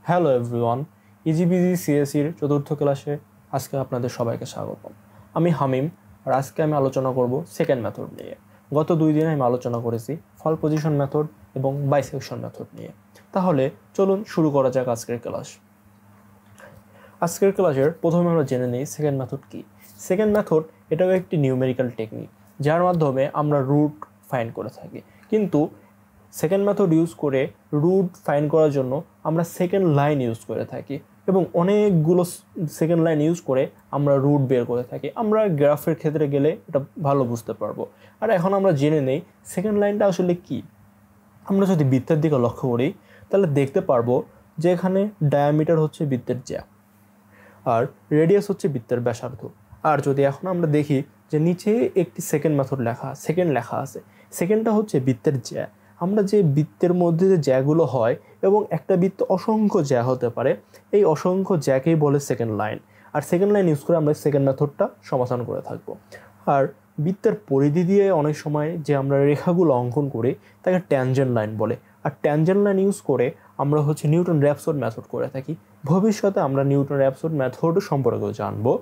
Hello everyone, ইজিবিজি সিএসির চতুর্থ ক্লাসে আজকে আপনাদের সবাইকে স্বাগতম। আমি হামিম, আর আজকে আমি আলোচনা করব সেকেন্ড মেথড নিয়ে। গত 2 দিনে আমি আলোচনা করেছি ফল পজিশন মেথড এবং বাইসেকশন মেথড নিয়ে। তাহলে চলুন শুরু করা যাক আজকের ক্লাস। আজকের ক্লাসের প্রথমে আমরা জেনে নিই সেকেন্ড মেথড কী। সেকেন্ড মেথড এটাও একটি নিউমেরিক্যাল টেকনিক, যার মাধ্যমে আমরা রুট ফাইন্ড করে থাকি। কিন্তু সেকেন্ড মেথড ইউজ করে রুট ফাইন্ড করার জন্য আমরা সেকেন্ড লাইন ইউজ করে থাকি এবং অনেকগুলো সেকেন্ড লাইন ইউজ করে আমরা রুট বের করে থাকি। আমরা গ্রাফের ক্ষেত্রে গেলে এটা ভালো বুঝতে পারবো। আর এখন আমরা জেনে নেই সেকেন্ড লাইনটা আসলে কি। আমরা যদি বৃত্তের দিকে লক্ষ্য করি তাহলে দেখতে পারবো যে এখানে ডায়ামিটার হচ্ছে বৃত্তের জ্যা, আর রেডিয়াস হচ্ছে বৃত্তের ব্যাসার্ধ। আর যদি এখন আমরা দেখি যে নিচে একটি সেকেন্ড মেথড লেখা আছে, সেকেন্ডটা হচ্ছে বৃত্তের জ্যা। আমরা যে বৃত্তের মধ্যে যে জ্যাগুলো হয় এবং একটা বৃত্ত অসংখ্য জ্যা হতে পারে, এই অসংখ্য জ্যাকেই বলে সেকেন্ড লাইন। আর সেকেন্ড লাইন ইউজ করে আমরা সেকেন্ড মেথডটা সমাধান করে থাকবো। আর বৃত্তের পরিধি দিয়ে অনেক সময় যে আমরা রেখাগুলো অঙ্কন করি তাকে ট্যানজেন্ট লাইন বলে। আর ট্যানজেন্ট লাইন ইউজ করে আমরা হচ্ছে নিউটন র্যাপসড মেথড করে থাকি। ভবিষ্যতে আমরা নিউটন র্যাপসড মেথড সম্পর্কেও জানবো।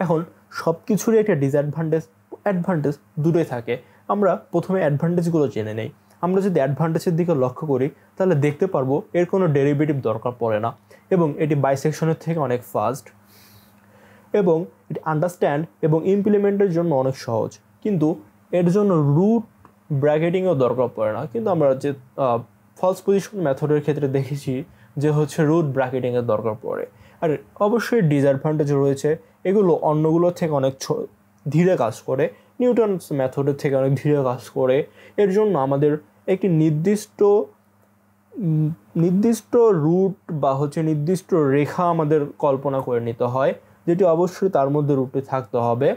এখন সব কিছুরই একটা অ্যাডভান্টেজ দুটোই থাকে। আমরা প্রথমে অ্যাডভান্টেজগুলো জেনে নেই। আমরা যদি অ্যাডভান্টেজের দিকে লক্ষ্য করি তাহলে দেখতে পারবো এর কোনো ডেরিভেটিভ দরকার পড়ে না এবং এটি বাইসেকশনের থেকে অনেক ফাস্ট এবং এটি আন্ডারস্ট্যান্ড এবং ইমপ্লিমেন্টের জন্য অনেক সহজ। কিন্তু এর জন্য রুট ব্র্যাকেটিংও দরকার পড়ে না। কিন্তু আমরা যে ফলস পজিশন মেথডের ক্ষেত্রে দেখেছি যে হচ্ছে রুট ব্র্যাকেটিংয়ের দরকার পড়ে। আর অবশ্যই ডিসঅ্যাডভান্টেজ রয়েছে, এগুলো অন্যগুলোর থেকে অনেক ধীরে কাজ করে, নিউটনস মেথডের থেকে অনেক ধীরে কাজ করে। এর জন্য আমাদের একটি নির্দিষ্ট রুট বা হচ্ছে নির্দিষ্ট রেখা আমাদের কল্পনা করে নিতে হয়, যেটি অবশ্যই তার মধ্যে রুটে থাকতে হবে।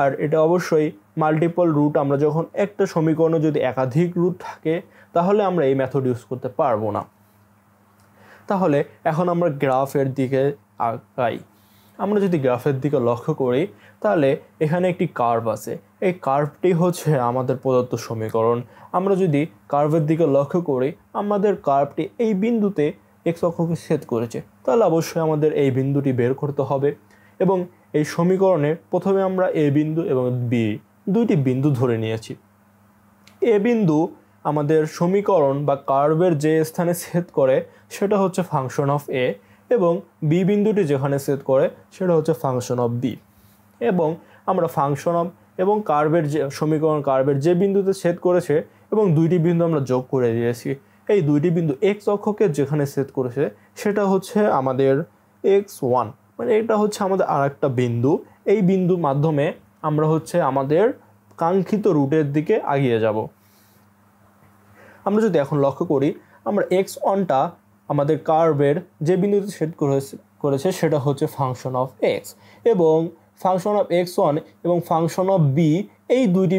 আর এটা অবশ্যই মাল্টিপল রুট, আমরা যখন একটা সমীকরণে যদি একাধিক রুট থাকে তাহলে আমরা এই মেথড ইউজ করতে পারবো না। তাহলে এখন আমরা গ্রাফের দিকে আগাই। আমরা যদি গ্রাফের দিকে লক্ষ্য করি তাহলে এখানে একটি কার্ভ আছে। এই কার্ভটি হচ্ছে আমাদের প্রদত্ত সমীকরণ। আমরা যদি কার্ভের দিকে লক্ষ্য করি, আমাদের কার্ভটি এই বিন্দুতে এক্স অক্ষকে ছেদ করেছে, তাহলে অবশ্যই আমাদের এই বিন্দুটি বের করতে হবে। এবং এই সমীকরণে প্রথমে আমরা এ বিন্দু এবং বি দুইটি বিন্দু ধরে নিয়েছি। এ বিন্দু আমাদের সমীকরণ বা কার্ভের যে স্থানে ছেদ করে সেটা হচ্ছে ফাংশন অফ এ, এবং বি বিন্দুটি যেখানে ছেদ করে সেটা হচ্ছে ফাংশন অফ বি। এবং আমরা ফাংশন অফ এবং কার্ভের যে সমীকরণ কার্ভের যে বিন্দুতে ছেদ করেছে এবং দুইটি বিন্দু আমরা যোগ করে দিয়েছি। এই দুইটি বিন্দু এক্স অক্ষকে যেখানে ছেদ করেছে সেটা হচ্ছে আমাদের x1, মানে এটা হচ্ছে আমাদের আরেকটা বিন্দু। এই বিন্দুর মাধ্যমে আমরা হচ্ছে আমাদের কাঙ্ক্ষিত রুটের দিকে এগিয়ে যাব। আমরা যদি এখন লক্ষ্য করি, আমরা x1টা আমাদের কার্ভের যে বিন্দুতে ছেদ করেছে সেটা হচ্ছে ফাংশন অফ এক্স, এবং ফাংশন অফ x1 এবং ফাংশন অফ বি এই দুইটি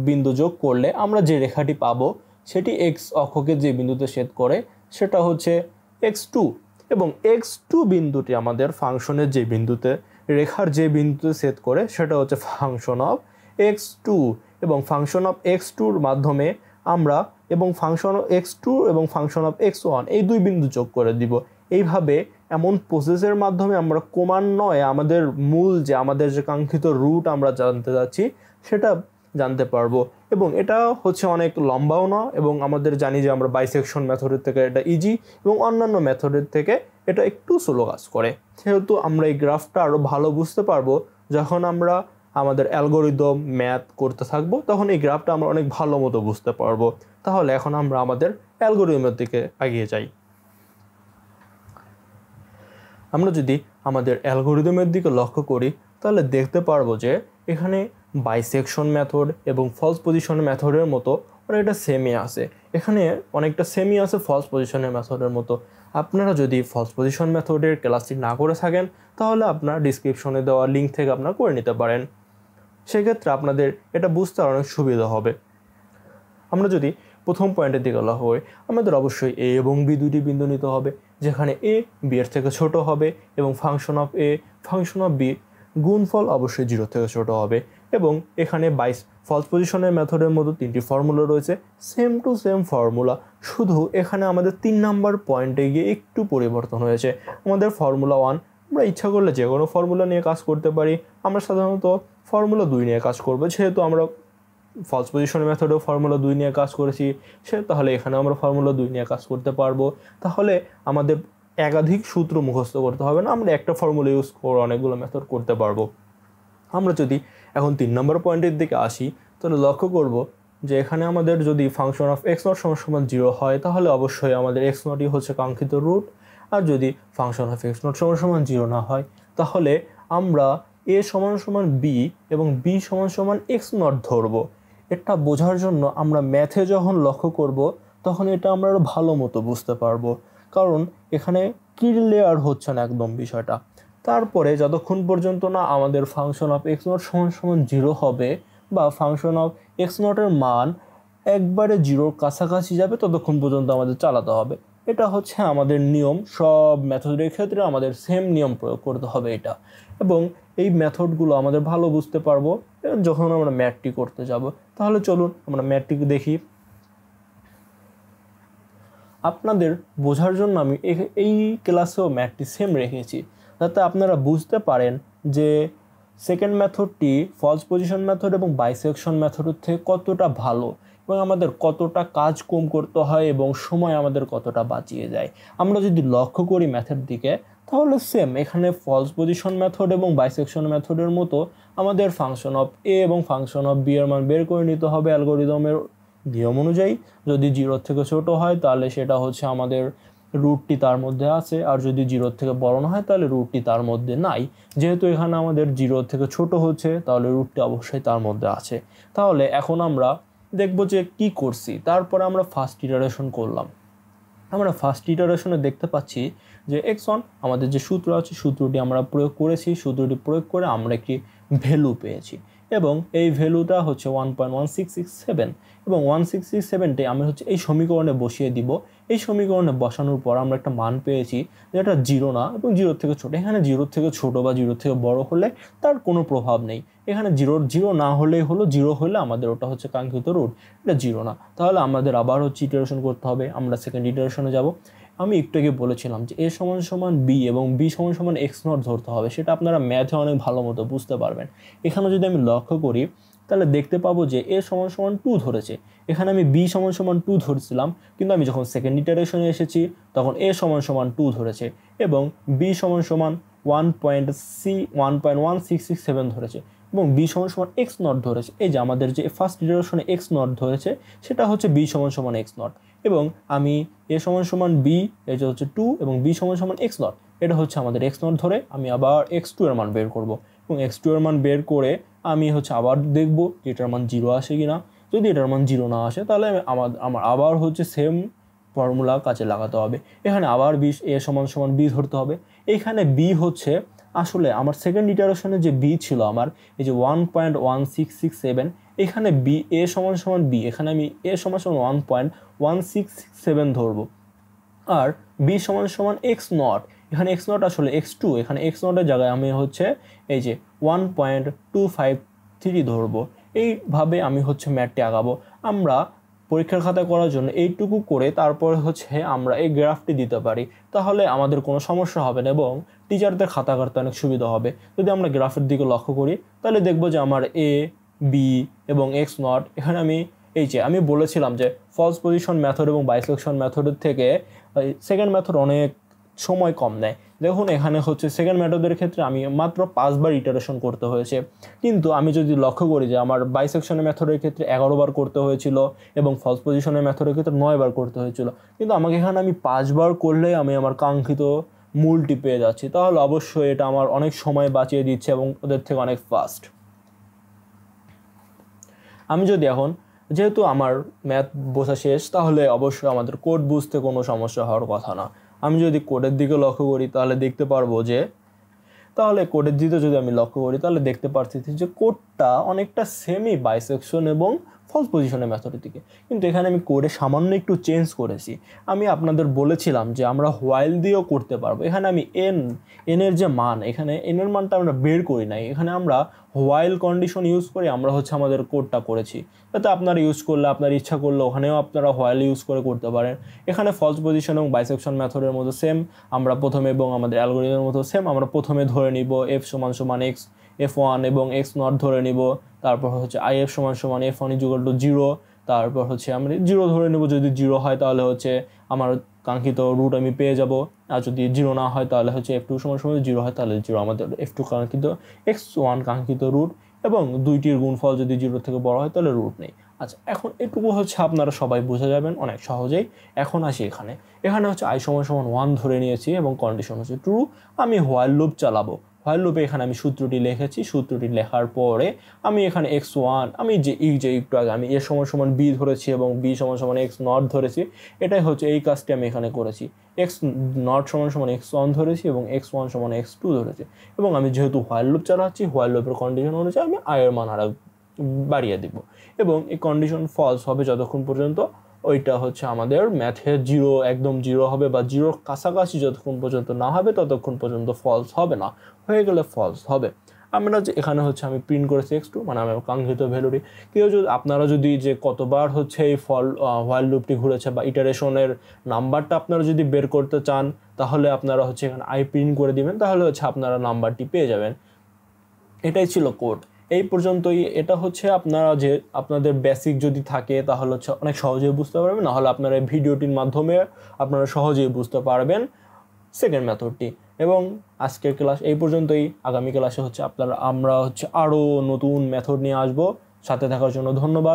বিন্দু যোগ করলে আমরা যে রেখাটি পাবো সেটি এক্স অক্ষকে যে বিন্দুতে ছেদ করে সেটা হচ্ছে x2, এবং x2 বিন্দুটি আমাদের ফাংশনের যে বিন্দুতে রেখার যে বিন্দুতে ছেদ করে সেটা হচ্ছে ফাংশন অফ x2, এবং ফাংশন অফ x2র মাধ্যমে আমরা এবং ফাংশন অফ x2 এবং ফাংশন অফ x1 এই দুই বিন্দু যোগ করে দিব। এইভাবে এমন প্রসেসের মাধ্যমে আমরা ক্রমান্বয়ে আমাদের আমাদের যে কাঙ্ক্ষিত রুট আমরা জানতে যাচ্ছি সেটা জানতে পারবো। এবং এটা হচ্ছে অনেক লম্বাও না, এবং আমাদের জানি যে আমরা বাইসেকশন মেথডের থেকে এটা ইজি এবং অন্যান্য মেথডের থেকে এটা একটু স্লো কাজ করে। সেহেতু আমরা এই গ্রাফটা আরও ভালো বুঝতে পারবো যখন আমরা আমাদের অ্যালগোরিদম ম্যাথ করতে থাকবো, তখন এই গ্রাফটা আমরা অনেক ভালো মতো বুঝতে পারবো। তাহলে এখন আমরা আমাদের অ্যালগোরিদমের দিকে এগিয়ে যাই। আমরা যদি আমাদের অ্যালগোরিদমের দিকে লক্ষ্য করি তাহলে দেখতে পারবো যে এখানে বাইসেকশন মেথড এবং ফলস পজিশন মেথডের মতো অনেকটা সেমই আছে। এখানে অনেকটা সেমই আছে ফলস পজিশনের মেথডের মতো। আপনারা যদি ফলস পজিশন মেথডের ক্লাসটি না করে থাকেন তাহলে আপনার ডিসক্রিপশনে দেওয়া লিঙ্ক থেকে আপনারা করে নিতে পারেন। সেক্ষেত্রে আপনাদের এটা বুঝতে অনেক সুবিধা হবে। আমরা যদি প্রথম পয়েন্টের দিকে লক্ষ্য করি, আমাদের অবশ্যই এ এবং বি দুটি বিন্দু নিতে হবে, যেখানে এ বি এর থেকে ছোট হবে এবং function of a function of b গুণফল অবশ্যই 0 থেকে ছোট হবে। এবং এখানে ফলস পজিশনের মেথডের মতো 3টি ফর্মুলা রয়েছে, সেম টু সেম ফর্মুলা। শুধু এখানে আমাদের 3 নাম্বার পয়েন্টে গিয়ে একটু পরিবর্তন হয়েছে। আমাদের ফর্মুলা 1 আমরা ইচ্ছা করলে যে কোনো ফর্মুলা নিয়ে কাজ করতে পারি, আমরা সাধারণত ফর্মুলা 2 নিয়ে কাজ করবো। যেহেতু আমরা ফলস পজিশন মেথডেও ফর্মুলা 2 নিয়ে কাজ করেছি, তাহলে এখানে আমরা ফর্মুলা 2 নিয়ে কাজ করতে পারবো। তাহলে আমাদের একাধিক সূত্র মুখস্থ করতে হবে না, আমরা একটা ফর্মুলা ইউজ করে অনেকগুলো মেথড করতে পারবো। আমরা যদি এখন 3 নম্বর পয়েন্টের দিকে আসি, তাহলে লক্ষ্য করব যে এখানে আমাদের যদি ফাংশন অফ x0 সমান 0 হয়, তাহলে অবশ্যই আমাদের x0ই হচ্ছে কাঙ্ক্ষিত রুট। আর যদি ফাংশন অফ x0 সমান 0 না হয়, তাহলে আমরা a সমান b এবং b সমান x0 ধরব। এটা বোঝার জন্য আমরা ম্যাথে যখন লক্ষ্য করব, তখন এটা আমরা আরও ভালো মতো বুঝতে পারবো, কারণ এখানে ক্লিয়ার হচ্ছে না একদম বিষয়টা। তারপরে যতক্ষণ পর্যন্ত না আমাদের ফাংশন অফ x0 সমান 0 হবে বা ফাংশন অফ x0 এর মান একবারে 0-র কাছাকাছি যাবে, ততক্ষণ পর্যন্ত আমাদের চালাতে হবে। এটা হচ্ছে আমাদের নিয়ম, সব মেথডের ক্ষেত্রে আমাদের সেম নিয়ম প্রয়োগ করতে হবে এটা। এবং এই মেথডগুলো আমাদের ভালো বুঝতে পারবো যখন আমরা ম্যাথটি করতে যাব। তাহলে চলুন আমরা ম্যাথটি দেখি। আপনাদের বোঝার জন্য আমি এই ক্লাসেও ম্যাথটি সেম রেখেছি, যাতে আপনারা বুঝতে পারেন যে সেকেন্ড মেথডটি ফলস পজিশন মেথড এবং বাইসেকশন মেথডের থেকে কতটা ভালো এবং আমাদের কতটা কাজ কম করতে হয় এবং সময় আমাদের কতটা বাঁচিয়ে যায়। আমরা যদি লক্ষ্য করি ম্যাথের দিকে, তাহলে সেম এখানে ফলস পজিশন মেথড এবং বাইসেকশন মেথডের মতো আমাদের ফাংশন অফ এ এবং ফাংশন অফ বি এর মান বের করে নিতে হবে অ্যালগরিদমের নিয়ম অনুযায়ী। যদি 0 থেকে ছোট হয়, তাহলে সেটা হচ্ছে আমাদের রুটটি তার মধ্যে আছে, আর যদি 0 থেকে বড় না হয়, তাহলে রুটটি তার মধ্যে নাই। যেহেতু এখানে আমাদের 0 থেকে ছোট হচ্ছে, তাহলে রুটটি অবশ্যই তার মধ্যে আছে। তাহলে এখন আমরা দেখব যে কি করছি। তারপরে আমরা ফার্স্ট ইটারেশন করলাম। আমরা ফার্স্ট ইটারেশনে দেখতে পাচ্ছি যে x1 আমাদের যে সূত্র আছে, সূত্রটি আমরা প্রয়োগ করেছি। সূত্রটি প্রয়োগ করে আমরা একটি ভ্যালু পেয়েছি এবং এই ভ্যালুটা হচ্ছে 1.1667 এবং 1667টি আমি হচ্ছে এই সমীকরণে বসিয়ে দিব। এই সমীকরণে বসানোর পর আমরা একটা মান পেয়েছি যেটা 0 না এবং 0 থেকে ছোট। এখানে 0 থেকে ছোট বা 0 থেকে বড় হলে তার কোনো প্রভাব নেই। এখানে 0 না হলেই হলো, 0 হলে আমাদের ওটা হচ্ছে কাঙ্ক্ষিত রুট, এটা 0 না। তাহলে আমাদের আবার হচ্ছে ইটারেশন করতে হবে। আমরা সেকেন্ড ইটারেশনে যাব। আমি একটু আগে বলেছিলাম যে a সমান b এবং b সমান x0 ধরতে হবে, সেটা আপনারা ম্যাথে অনেক ভালো মতো বুঝতে পারবেন। এখানে যদি আমি লক্ষ্য করি, তাহলে দেখতে পাবো যে a সমান 2 ধরেছে। এখানে আমি b সমান 2 ধরছিলাম, কিন্তু আমি যখন সেকেন্ড ইটারেশনে এসেছি তখন a সমান 2 ধরেছে এবং b সমান 1.1667 ধরেছে এবং b সমান x0 ধরেছে। এই যে আমাদের যে ফার্স্ট ইটারেশনে x0 ধরেছে, সেটা হচ্ছে b সমান x0 এবং আমি a সমান b, এটা হচ্ছে 2 এবং b সমান x0, এটা হচ্ছে আমাদের x0 ধরে আমি আবার x2 এর মান বের করব এবং x2 এর মান বের করে আমি হচ্ছে আবার দেখব যে এটার মান 0 আসে কিনা। যদি এটার মান 0 না আসে, তাহলে আমার আবার হচ্ছে সেম ফর্মুলা কাজে লাগাতে হবে। এখানে আবার a সমান b ধরতে হবে। এখানে b হচ্ছে আসলে আমার সেকেন্ড ইটারেশনে যে b ছিল আমার, এই যে 1.1667, এখানে a সমান b, এখানে আমি a সমান 1.1667 ধরবো। আর b সমান x0, এখানে x0 আসলে x2, এখানে x0 এর জায়গায় আমি হচ্ছে এই যে 1.253 ধরবো। এইভাবে আমি হচ্ছে ম্যাথটি আগাবো। আমরা পরীক্ষার খাতায় করার জন্য এইটুকু করে তারপরে হচ্ছে আমরা এই গ্রাফটি দিতে পারি, তাহলে আমাদের কোনো সমস্যা হবে না এবং টিচারদের খাতা করতে অনেক সুবিধা হবে। যদি আমরা গ্রাফের দিকে লক্ষ্য করি, তাহলে দেখব যে আমার a, b এবং x0, এখানে আমি বলেছিলাম যে ফলস পজিশন মেথড এবং বাইসেকশন মেথডের থেকে সেকেন্ড মেথড অনেক সময় কম নেয়। দেখুন এখানে হচ্ছে সেকেন্ড মেথডের ক্ষেত্রে আমি মাত্র 5 বার ইটারেশন করতে হয়েছে, কিন্তু আমি যদি লক্ষ্য করি যে আমার বাইসেকশনের মেথডের ক্ষেত্রে 11 বার করতে হয়েছিল এবং ফলস পজিশনের মেথডের ক্ষেত্রে 9 বার করতে হয়েছিল, কিন্তু আমাকে এখানে আমি 5 বার করলে আমি আমার কাঙ্ক্ষিত মূলটি পেয়ে যাচ্ছি। তাহলে অবশ্যই এটা আমার অনেক সময় বাঁচিয়ে দিচ্ছে এবং ওদের থেকে অনেক ফাস্ট। আমি যদি এখন, যেহেতু আমার ম্যাথ বোঝা শেষ, তাহলে অবশ্যই আমাদের কোড বুঝতে কোনো সমস্যা হওয়ার কথা না। আমি যদি কোডের দিকে লক্ষ্য করি, তাহলে দেখতে পারবো যে কোডের দিকে যদি আমি লক্ষ্য করি, তাহলে দেখতে পাচ্ছি যে কোডটা অনেকটা সেমই বাইসেকশন এবং ফলস পজিশনের মেথডের দিকে। কিন্তু এখানে আমি কোডে সামান্য একটু চেঞ্জ করেছি। আমি আপনাদের বলেছিলাম যে আমরা হোয়াইল দিয়েও করতে পারবো। এখানে আমি এনের যে মান, এখানে এনের মানটা আমরা বের করি নাই, এখানে আমরা হোয়াইল কন্ডিশন ইউজ করে আমরা হচ্ছে আমাদের কোডটা করেছি। যাতে আপনারা ইউজ করলে, আপনার ইচ্ছা করলে ওখানেও আপনারা হোয়াইল ইউজ করে করতে পারেন। এখানে ফলস পজিশন এবং বাইসেকশন মেথডের মতো সেম, আমরা প্রথমে এবং আমাদের অ্যালগরিদমের মতো সেম, আমরা প্রথমে ধরে নিব এফ সমান সমান এক্স f1 এবং x নট ধরে নিব, তারপর হচ্ছে if সমান সমান f1 = 0, তারপর হচ্ছে আমরা 0 ধরে নেব। যদি 0 হয় তাহলে হচ্ছে আমার কাঙ্ক্ষিত রুট আমি পেয়ে যাব, আর যদি 0 না হয় তাহলে হচ্ছে f2 সমান সমান 0 হয় তাহলে 0 আমাদের f2 কাঙ্ক্ষিত, x1 কাঙ্ক্ষিত রুট, এবং দুইটির গুণফল যদি 0 থেকে বড় হয় তাহলে রুট নেই। আচ্ছা, এখন এটুকু হচ্ছে আপনারা সবাই বুঝে যাবেন অনেক সহজেই। এখন আসি এখানে হচ্ছে i সমান সমান 1 ধরে নিয়েছি এবং কন্ডিশন হচ্ছে ট্রু। আমি হোয়াইল লুপ চালাবো। হোয়াইল লুপে এখানে আমি সূত্রটি লিখেছি। সূত্রটি লেখার পরে আমি এখানে x1, আমি যে একটু আগে আমি a সমান সমান b ধরেছি এবং b সমান সমান x নট ধরেছি, এটাই হচ্ছে এই কাজটি আমি এখানে করেছি। x নট সমান সমান x1 ধরেছি এবং x1 সমান x2 ধরেছি, এবং আমি যেহেতু হোয়াইল লুপ চালাচ্ছি, হোয়াইল লুপের কন্ডিশন অনুযায়ী আমি i এর মান আরো বাড়িয়ে দিব, এবং এই কন্ডিশন ফলস হবে যতক্ষণ পর্যন্ত ওইটা হচ্ছে আমাদের ম্যাথের 0 একদম 0 হবে, বা 0 কাছাকাছি যতক্ষণ পর্যন্ত না হবে ততক্ষণ পর্যন্ত ফলস হবে না, হয়ে গেলে ফলস হবে। আমরা যে এখানে হচ্ছে আমি প্রিন্ট করেছি x2, মানে আমার কাঙ্ক্ষিত ভ্যালুটি। আপনারা যদি যে কতবার হচ্ছে এই হোয়াইল লুপটি ঘুরেছে বা ইটারেশনের নাম্বারটা আপনারা যদি বের করতে চান, তাহলে আপনারা হচ্ছে এখানে i প্রিন্ট করে দিবেন, তাহলে হচ্ছে আপনারা নাম্বারটি পেয়ে যাবেন। এটাই ছিল কোড, এই পর্যন্তই। এটা হচ্ছে আপনারা যে আপনাদের বেসিক যদি থাকে তাহলে হচ্ছে অনেক সহজেই বুঝতে পারবেন, নাহলে আপনারা এই ভিডিওটির মাধ্যমে আপনারা সহজেই বুঝতে পারবেন সেকেন্ড মেথডটি। এবং আজকের ক্লাস এই পর্যন্তই। আগামী ক্লাসে হচ্ছে আমরা হচ্ছে আরও নতুন মেথড নিয়ে আসবো। সাথে থাকার জন্য ধন্যবাদ।